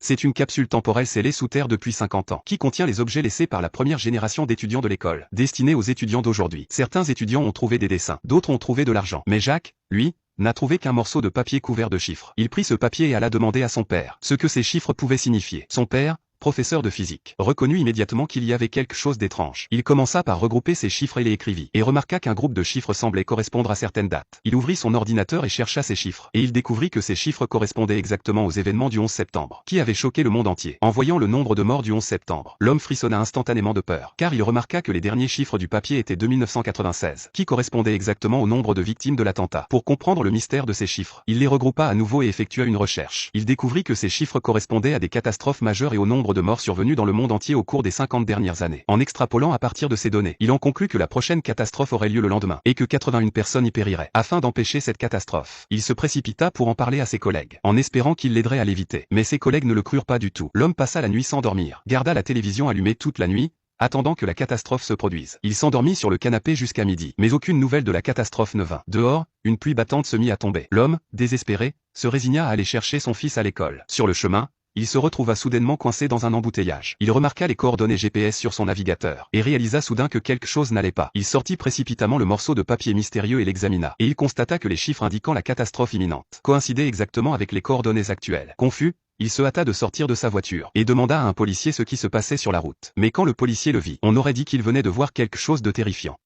C'est une capsule temporelle scellée sous terre depuis 50 ans, qui contient les objets laissés par la première génération d'étudiants de l'école, destinés aux étudiants d'aujourd'hui. Certains étudiants ont trouvé des dessins, d'autres ont trouvé de l'argent. Mais Jacques, lui, n'a trouvé qu'un morceau de papier couvert de chiffres. Il prit ce papier et alla demander à son père ce que ces chiffres pouvaient signifier. Son père, professeur de physique, reconnut immédiatement qu'il y avait quelque chose d'étrange. Il commença par regrouper ces chiffres et les écrivit, et remarqua qu'un groupe de chiffres semblait correspondre à certaines dates. Il ouvrit son ordinateur et chercha ces chiffres, et il découvrit que ces chiffres correspondaient exactement aux événements du 11 septembre, qui avaient choqué le monde entier. En voyant le nombre de morts du 11 septembre, l'homme frissonna instantanément de peur, car il remarqua que les derniers chiffres du papier étaient de 1996, qui correspondaient exactement au nombre de victimes de l'attentat. Pour comprendre le mystère de ces chiffres, il les regroupa à nouveau et effectua une recherche. Il découvrit que ces chiffres correspondaient à des catastrophes majeures et au nombre de morts survenus dans le monde entier au cours des 50 dernières années. En extrapolant à partir de ces données, il en conclut que la prochaine catastrophe aurait lieu le lendemain, et que 81 personnes y périraient. Afin d'empêcher cette catastrophe, il se précipita pour en parler à ses collègues, en espérant qu'ils l'aideraient à l'éviter. Mais ses collègues ne le crurent pas du tout. L'homme passa la nuit sans dormir, garda la télévision allumée toute la nuit, attendant que la catastrophe se produise. Il s'endormit sur le canapé jusqu'à midi, mais aucune nouvelle de la catastrophe ne vint. Dehors, une pluie battante se mit à tomber. L'homme, désespéré, se résigna à aller chercher son fils à l'école. Sur le chemin, il se retrouva soudainement coincé dans un embouteillage. Il remarqua les coordonnées GPS sur son navigateur, et réalisa soudain que quelque chose n'allait pas. Il sortit précipitamment le morceau de papier mystérieux et l'examina, et il constata que les chiffres indiquant la catastrophe imminente coïncidaient exactement avec les coordonnées actuelles. Confus, il se hâta de sortir de sa voiture, et demanda à un policier ce qui se passait sur la route. Mais quand le policier le vit, on aurait dit qu'il venait de voir quelque chose de terrifiant.